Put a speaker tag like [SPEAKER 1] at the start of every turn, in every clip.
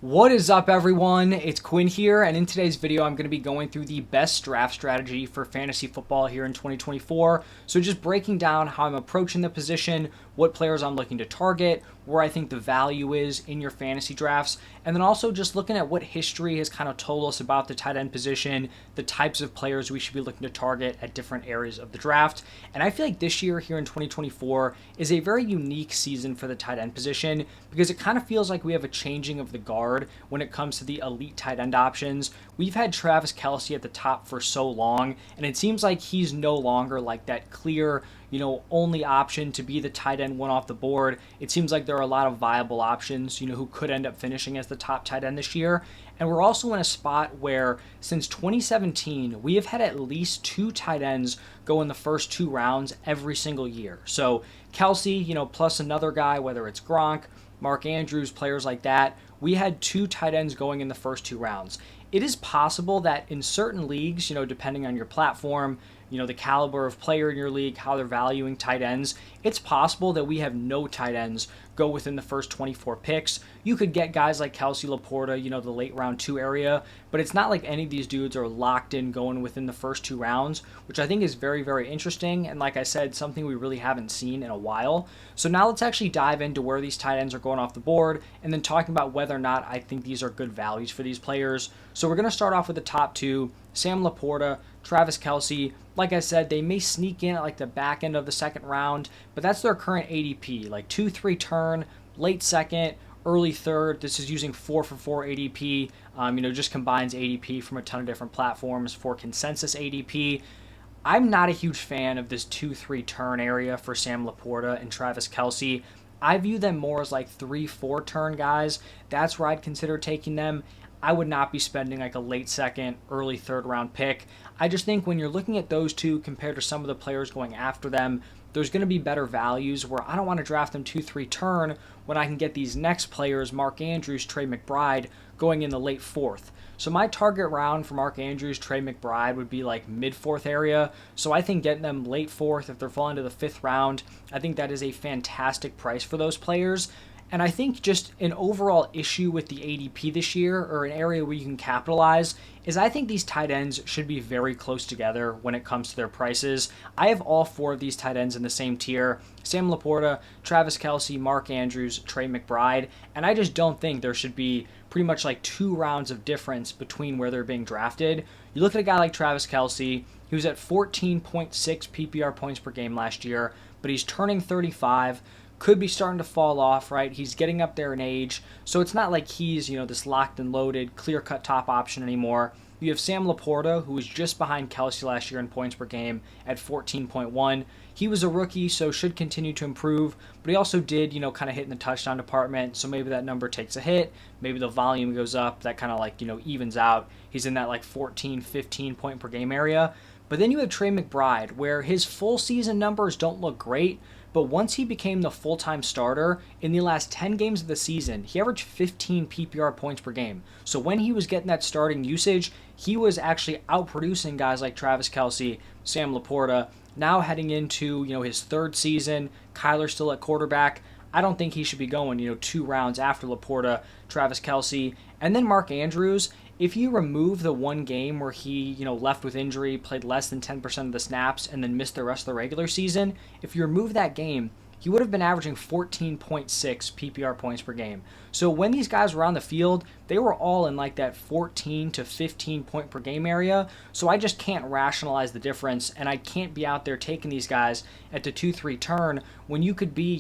[SPEAKER 1] What is up, everyone? It's Quinn here, and in today's video I'm going to be going through the best draft strategy for fantasy football here in 2024. So just breaking down how I'm approaching the position, what players I'm looking to target, where I think the value is in your fantasy drafts, and then also just looking at what history has kind of told us about the tight end position, the types of players we should be looking to target at different areas of the draft. And I feel like this year here in 2024 is a very unique season for the tight end position because it kind of feels like we have a changing of the guard when it comes to the elite tight end options. We've had Travis Kelce at the top for so long, and it seems like he's no longer like that clear, only option to be the tight end one off the board. It seems like there are a lot of viable options, who could end up finishing as the top tight end this year. And we're also in a spot where since 2017, we have had at least two tight ends go in the first two rounds every single year. So Kelce, plus another guy, whether it's Gronk, Mark Andrews, players like that, we had two tight ends going in the first two rounds. It is possible that in certain leagues, depending on your platform, the caliber of player in your league, how they're valuing tight ends, it's possible that we have no tight ends go within the first 24 picks. You could get guys like Kelce, Laporta, the late round 2 area, but it's not like any of these dudes are locked in going within the first two rounds, which I think is very, very interesting. And like I said, something we really haven't seen in a while. So now let's actually dive into where these tight ends are going off the board and then talking about whether or not I think these are good values for these players. So we're going to start off with the top two, Sam Laporta, Travis Kelce. Like I said, they may sneak in at like the back end of the second round, but that's their current ADP, like 2-3 turn, late second, early third. This is using 4-for-4 ADP, just combines ADP from a ton of different platforms for consensus ADP. I'm not a huge fan of this 2-3 turn area for Sam Laporta and Travis Kelce. I view them more as like 3-4 turn guys. That's where I'd consider taking them. I would not be spending like a late second, early third round pick. I just think when you're looking at those two compared to some of the players going after them, there's going to be better values where I don't want to draft them 2-3 turn when I can get these next players, Mark Andrews, Trey McBride, going in the late fourth. So my target round for Mark Andrews, Trey McBride would be like mid-fourth area. So I think getting them late fourth, if they're falling to the fifth round, I think that is a fantastic price for those players. And I think just an overall issue with the ADP this year, or an area where you can capitalize, is I think these tight ends should be very close together when it comes to their prices. I have all four of these tight ends in the same tier: Sam Laporta, Travis Kelce, Mark Andrews, Trey McBride, and I just don't think there should be pretty much like 2 rounds of difference between where they're being drafted. You look at a guy like Travis Kelce, he was at 14.6 PPR points per game last year, but he's turning 35, could be starting to fall off, right? He's getting up there in age, so it's not like he's, this locked and loaded, clear-cut top option anymore. You have Sam Laporta, who was just behind Kelce last year in points per game at 14.1. He was a rookie, so should continue to improve, but he also did, kind of hit in the touchdown department, so maybe that number takes a hit, maybe the volume goes up, that kind of like, evens out. He's in that like 14, 15 point per game area. But then you have Trey McBride, where his full season numbers don't look great, but once he became the full-time starter, in the last 10 games of the season, he averaged 15 PPR points per game. So when he was getting that starting usage, he was actually outproducing guys like Travis Kelce, Sam Laporta. Now heading into, his third season, Kyler's still at quarterback. I don't think he should be going, 2 rounds after Laporta, Travis Kelce. And then Mark Andrews, if you remove the one game where he, left with injury, played less than 10% of the snaps, and then missed the rest of the regular season, if you remove that game, he would have been averaging 14.6 PPR points per game. So when these guys were on the field, they were all in like that 14 to 15 point per game area. So I just can't rationalize the difference, and I can't be out there taking these guys at the 2-3 turn when you could be,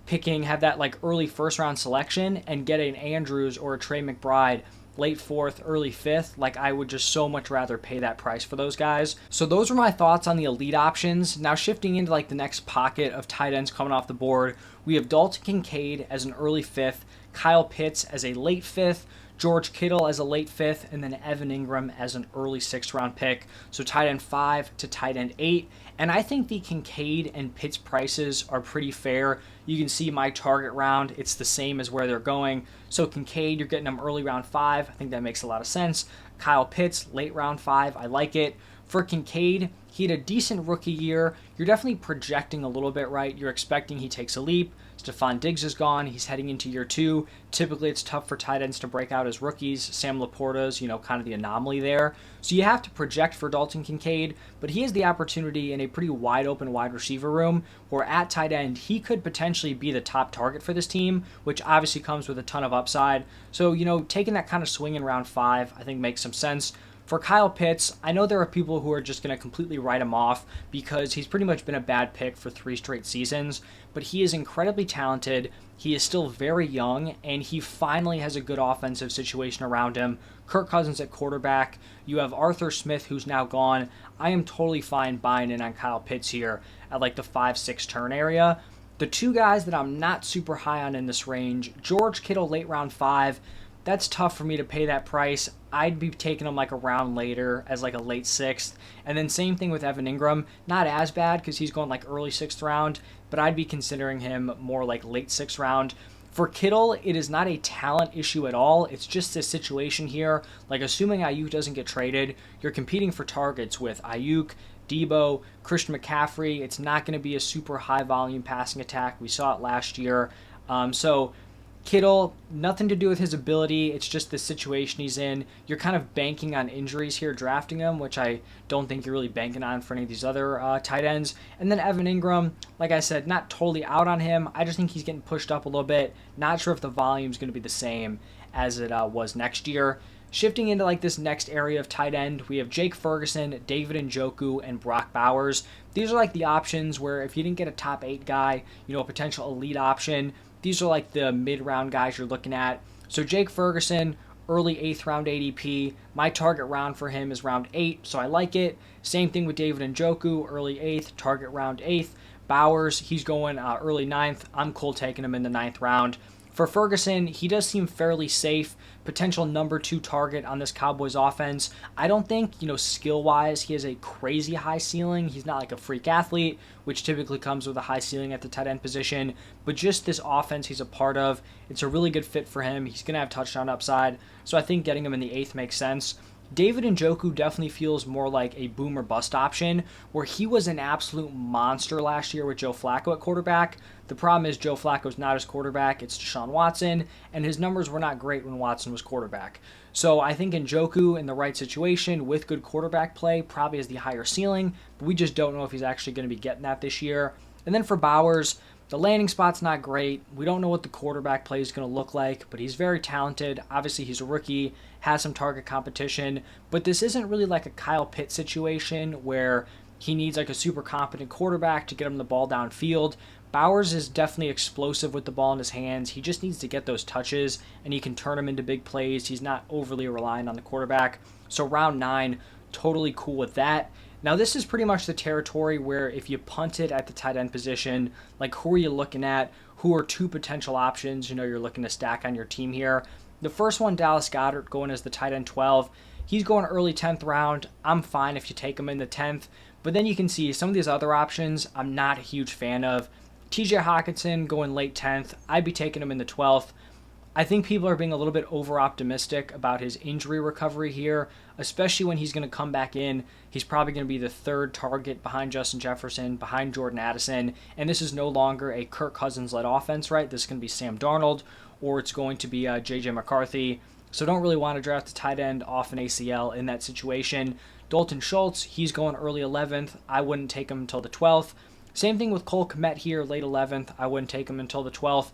[SPEAKER 1] have that like early first round selection and get an Andrews or a Trey McBride late fourth, early fifth. Like, I would just so much rather pay that price for those guys. So those are my thoughts on the elite options. Now shifting into like the next pocket of tight ends coming off the board, we have Dalton Kincaid as an early fifth, Kyle Pitts as a late fifth, George Kittle as a late fifth, and then Evan Ingram as an early sixth round pick. So tight end 5 to tight end 8. And I think the Kincaid and Pitts prices are pretty fair. You can see my target round, it's the same as where they're going. So Kincaid, you're getting them early round 5. I think that makes a lot of sense. Kyle Pitts, late round 5. I like it. For Kincaid, he had a decent rookie year. You're definitely projecting a little bit, right? You're expecting he takes a leap. Stephon Diggs is gone. He's heading into year 2. Typically, it's tough for tight ends to break out as rookies. Sam Laporta's, kind of the anomaly there. So you have to project for Dalton Kincaid, but he has the opportunity in a pretty wide open wide receiver room where at tight end, he could potentially be the top target for this team, which obviously comes with a ton of upside. So, taking that kind of swing in round 5, I think makes some sense. For Kyle Pitts, I know there are people who are just going to completely write him off because he's pretty much been a bad pick for 3 straight seasons, but he is incredibly talented. He is still very young, and he finally has a good offensive situation around him. Kirk Cousins at quarterback. You have Arthur Smith, who's now gone. I am totally fine buying in on Kyle Pitts here at like the 5-6 turn area. The 2 guys that I'm not super high on in this range, George Kittle late round 5, that's tough for me to pay that price. I'd be taking him like a round later as like a late 6th. And then same thing with Evan Ingram. Not as bad because he's going like early 6th round, but I'd be considering him more like late 6th round. For Kittle, it is not a talent issue at all. It's just a situation here. Like assuming Ayuk doesn't get traded, you're competing for targets with Ayuk, Debo, Christian McCaffrey. It's not going to be a super high volume passing attack. We saw it last year. So Kittle, nothing to do with his ability. It's just the situation he's in. You're kind of banking on injuries here drafting him, which I don't think you're really banking on for any of these other tight ends. And then Evan Ingram, like I said, not totally out on him. I just think he's getting pushed up a little bit. Not sure if the volume is going to be the same as it was next year. Shifting into like this next area of tight end, we have Jake Ferguson, David Njoku, and Brock Bowers. These are like the options where if you didn't get a top 8 guy, a potential elite option, these are like the mid-round guys you're looking at. So Jake Ferguson, early 8th round ADP. My target round for him is round 8, so I like it. Same thing with David Njoku, early 8th, target round 8th. Bowers, he's going early 9th. I'm cool taking him in the 9th round. For Ferguson, he does seem fairly safe. Potential number 2 target on this Cowboys offense. I don't think, skill-wise, he has a crazy high ceiling. He's not like a freak athlete, which typically comes with a high ceiling at the tight end position. But just this offense he's a part of, it's a really good fit for him. He's going to have touchdown upside. So I think getting him in the 8th makes sense. David Njoku definitely feels more like a boom or bust option, where he was an absolute monster last year with Joe Flacco at quarterback. The problem is Joe Flacco's not his quarterback, it's Deshaun Watson, and his numbers were not great when Watson was quarterback. So I think Njoku in the right situation with good quarterback play probably has the higher ceiling, but we just don't know if he's actually going to be getting that this year. And then for Bowers, the landing spot's not great. We don't know what the quarterback play is going to look like, but he's very talented. Obviously, he's a rookie, has some target competition, but this isn't really like a Kyle Pitts situation where he needs like a super competent quarterback to get him the ball downfield. Bowers is definitely explosive with the ball in his hands. He just needs to get those touches, and he can turn them into big plays. He's not overly reliant on the quarterback. So round 9, totally cool with that. Now, this is pretty much the territory where if you punt it at the tight end position, like who are you looking at? Who are 2 potential options you're looking to stack on your team here? The first one, Dallas Goedert, going as the tight end 12. He's going early 10th round. I'm fine if you take him in the 10th. But then you can see some of these other options I'm not a huge fan of. TJ Hawkinson going late 10th. I'd be taking him in the 12th. I think people are being a little bit over-optimistic about his injury recovery here, especially when he's going to come back in. He's probably going to be the 3rd target behind Justin Jefferson, behind Jordan Addison, and this is no longer a Kirk Cousins-led offense, right? This is going to be Sam Darnold, or it's going to be J.J. McCarthy. So don't really want to draft a tight end off an ACL in that situation. Dalton Schultz, he's going early 11th. I wouldn't take him until the 12th. Same thing with Cole Kmet here, late 11th. I wouldn't take him until the 12th.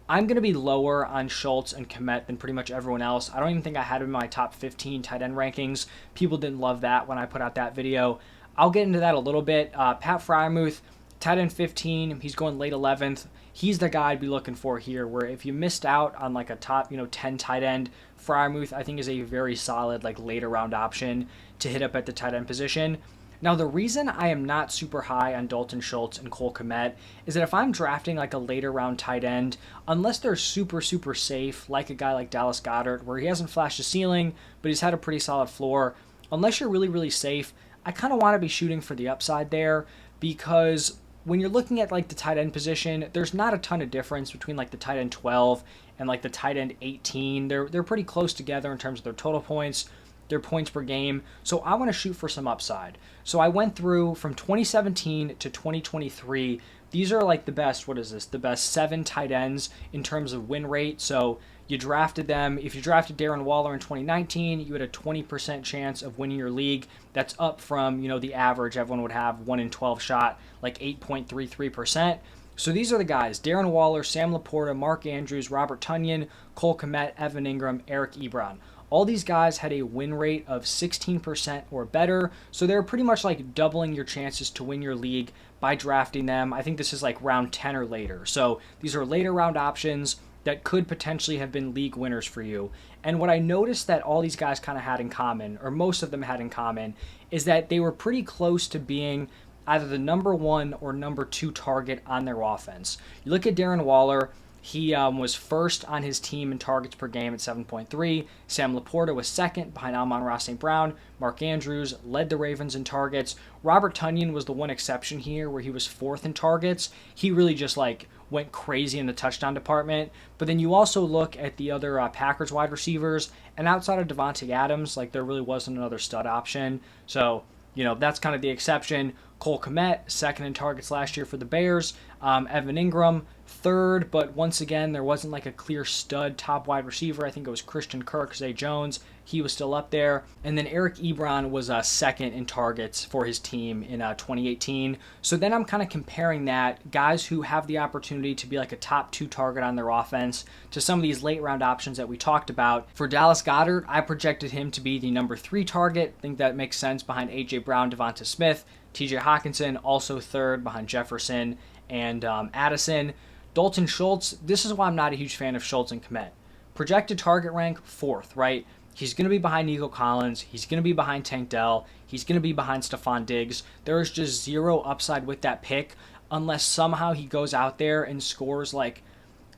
[SPEAKER 1] I'm going to be lower on Schultz and Kmet than pretty much everyone else. I don't even think I had him in my top 15 tight end rankings. People didn't love that when I put out that video. I'll get into that a little bit. Pat Freiermuth, tight end 15. He's going late 11th. He's the guy I'd be looking for here, where if you missed out on like a top 10 tight end, Freiermuth I think is a very solid like later round option to hit up at the tight end position. Now, the reason I am not super high on Dalton Schultz and Cole Kmet is that if I'm drafting like a later round tight end, unless they're super, super safe, like a guy like Dallas Goedert, where he hasn't flashed a ceiling, but he's had a pretty solid floor, unless you're really, really safe, I kind of want to be shooting for the upside there, because when you're looking at like the tight end position, there's not a ton of difference between like the tight end 12 and like the tight end 18. They're pretty close together in terms of their total points, their points per game. So I want to shoot for some upside. So I went through from 2017 to 2023 these are like the best, what is this? The best 7 tight ends in terms of win rate. So you drafted them. If you drafted Darren Waller in 2019, you had a 20% chance of winning your league. That's up from, the average everyone would have 1 in 12 shot, like 8.33%. So these are the guys: Darren Waller, Sam Laporta, Mark Andrews, Robert Tonyan, Cole Kmet, Evan Ingram, Eric Ebron. All these guys had a win rate of 16% or better, so they're pretty much like doubling your chances to win your league by drafting them. I think this is like round 10 or later. So these are later round options that could potentially have been league winners for you. And what I noticed that all these guys kind of had in common, or most of them had in common, is that they were pretty close to being either the number 1 or number 2 target on their offense. You look at Darren Waller. He was first on his team in targets per game at 7.3. Sam Laporta was second behind Amon-Ra St. Brown. Mark Andrews led the Ravens in targets. Robert Tonyan was the one exception here where he was 4th in targets. He really just went crazy in the touchdown department. But then you also look at the other Packers wide receivers, and outside of Devontae Adams, there really wasn't another stud option. So, that's kind of the exception. Cole Kmet, 2nd in targets last year for the Bears. Evan Ingram, 3rd, but once again, there wasn't a clear stud top wide receiver. I think it was Christian Kirk, Zay Jones. He was still up there. And then Eric Ebron was 2nd in targets for his team in 2018. So then I'm kind of comparing that, guys who have the opportunity to be a top 2 target on their offense, to some of these late round options that we talked about. For Dallas Goedert, I projected him to be the number 3 target. I think that makes sense behind A.J. Brown, Devonta Smith. TJ Hawkinson, also 3rd behind Jefferson and Addison. Dalton Schultz, this is why I'm not a huge fan of Schultz and Kmet. Projected target rank, 4th, right? He's going to be behind Nico Collins. He's going to be behind Tank Dell. He's going to be behind Stephon Diggs. There is just zero upside with that pick unless somehow he goes out there and scores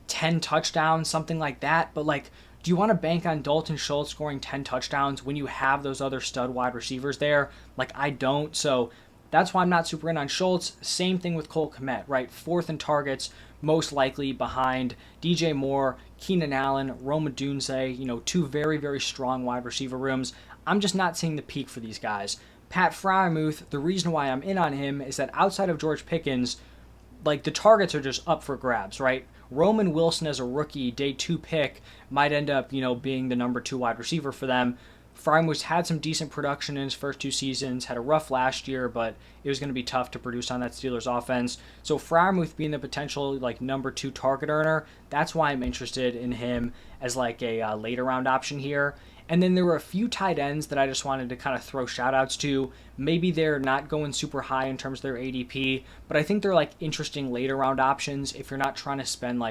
[SPEAKER 1] 10 touchdowns, something like that. But do you want to bank on Dalton Schultz scoring 10 touchdowns when you have those other stud wide receivers there? I don't. So that's why I'm not super in on Schultz. Same thing with Cole Kmet, right? 4th in targets, most likely behind DJ Moore, Keenan Allen, Rome Odunze, 2 very, very strong wide receiver rooms. I'm just not seeing the peak for these guys. Pat Freiermuth, the reason why I'm in on him is that outside of George Pickens, the targets are just up for grabs, right? Roman Wilson as a rookie, day 2 pick, might end up, being the number 2 wide receiver for them. Freiermuth had some decent production in his first 2 seasons, had a rough last year, but it was going to be tough to produce on that Steelers offense. So Freiermuth being the potential number 2 target earner, that's why I'm interested in him as a later round option here. And then there were a few tight ends that I just wanted to kind of throw shout outs to. Maybe they're not going super high in terms of their ADP, but I think they're interesting later round options if you're not trying to spend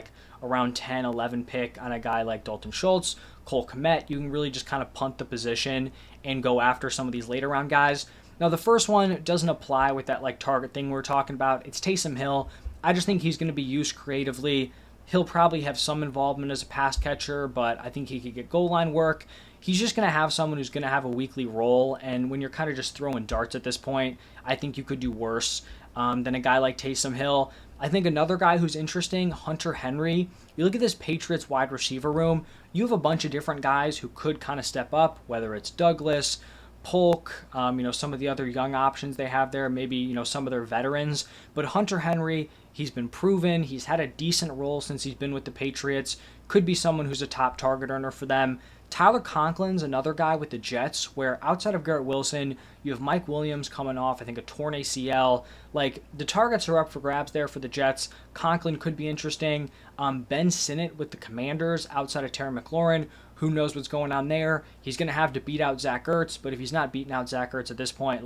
[SPEAKER 1] around 10, 11 pick on a guy like Dalton Schultz, Cole Kmet. You can really just kind of punt the position and go after some of these later round guys. Now the first one doesn't apply with that target thing we're talking about. It's Taysom Hill. I just think he's going to be used creatively. He'll probably have some involvement as a pass catcher, but I think he could get goal line work. He's just going to have someone who's going to have a weekly role, and when you're kind of just throwing darts at this point, I think you could do worse than a guy like Taysom Hill. I think another guy who's interesting, Hunter Henry. You look at this Patriots wide receiver room, you have a bunch of different guys who could kind of step up, whether it's Douglas, Polk, some of the other young options they have there, maybe, some of their veterans. But Hunter Henry, he's been proven. He's had a decent role since he's been with the Patriots. Could be someone who's a top target earner for them. Tyler Conklin's another guy with the Jets, where outside of Garrett Wilson, you have Mike Williams coming off, I think, a torn ACL. The targets are up for grabs there for the Jets. Conklin could be interesting. Ben Sinnott with the Commanders, outside of Terry McLaurin. Who knows what's going on there? He's going to have to beat out Zach Ertz, but if he's not beating out Zach Ertz at this point,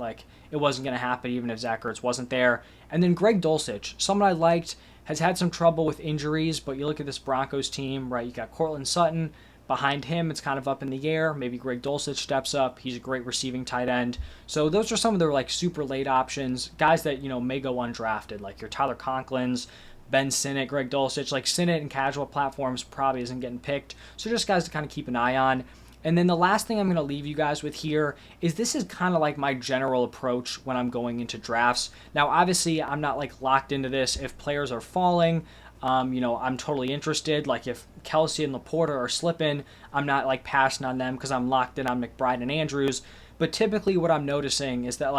[SPEAKER 1] it wasn't going to happen even if Zach Ertz wasn't there. And then Greg Dulcich, someone I liked, has had some trouble with injuries, but you look at this Broncos team, right? You got Cortland Sutton. Behind him, it's kind of up in the air. Maybe Greg Dulcich steps up. He's a great receiving tight end. So those are some of their super late options, guys that may go undrafted, like your Tyler Conklins, Ben Sinnott, Greg Dulcich. Sinnott and casual platforms probably isn't getting picked. So just guys to kind of keep an eye on. And then the last thing I'm going to leave you guys with here is this is kind of my general approach when I'm going into drafts. Now, obviously, I'm not locked into this. If players are falling, I'm totally interested. If Kelsey and Laporta are slipping, I'm not passing on them because I'm locked in on McBride and Andrews. But typically what I'm noticing is that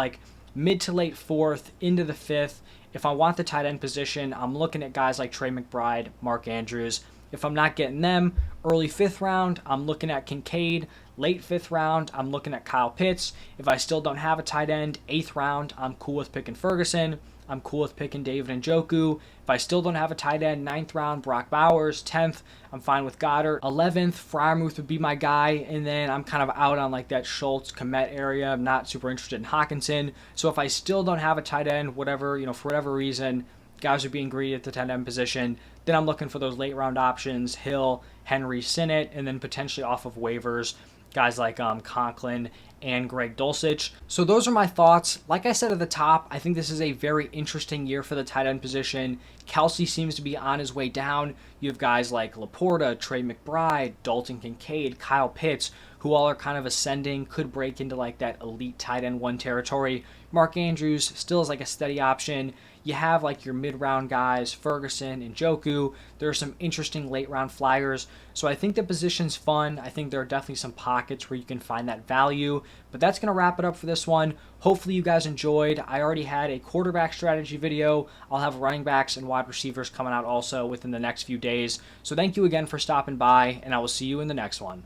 [SPEAKER 1] mid to late fourth into the fifth. If I want the tight end position, I'm looking at guys like Trey McBride, Mark Andrews. If I'm not getting them, early fifth round, I'm looking at Kincaid. Late fifth round, I'm looking at Kyle Pitts. If I still don't have a tight end, eighth round, I'm cool with picking Ferguson. I'm cool with picking David Njoku. If I still don't have a tight end, ninth round, Brock Bowers. 10th, I'm fine with Goddard. 11th, Freiermuth would be my guy. And then I'm kind of out on like that Schultz, Komet area. I'm not super interested in Hawkinson. So if I still don't have a tight end, whatever, for whatever reason, guys are being greedy at the tight end position, then I'm looking for those late round options, Hill, Henry, Sinnott, and then potentially off of waivers, guys like Conklin and Greg Dulcich. So those are my thoughts. Like I said at the top, I think this is a very interesting year for the tight end position. Kelsey seems to be on his way down. You have guys like Laporta, Trey McBride, Dalton Kincaid, Kyle Pitts, who all are kind of ascending, could break into like that elite tight end one territory. Mark Andrews still is like a steady option. You have like your mid-round guys, Ferguson and Njoku. There are some interesting late-round flyers. So I think the position's fun. I think there are definitely some pockets where you can find that value. But that's going to wrap it up for this one. Hopefully you guys enjoyed. I already had a quarterback strategy video. I'll have running backs and wide receivers coming out also within the next few days. So thank you again for stopping by, and I will see you in the next one.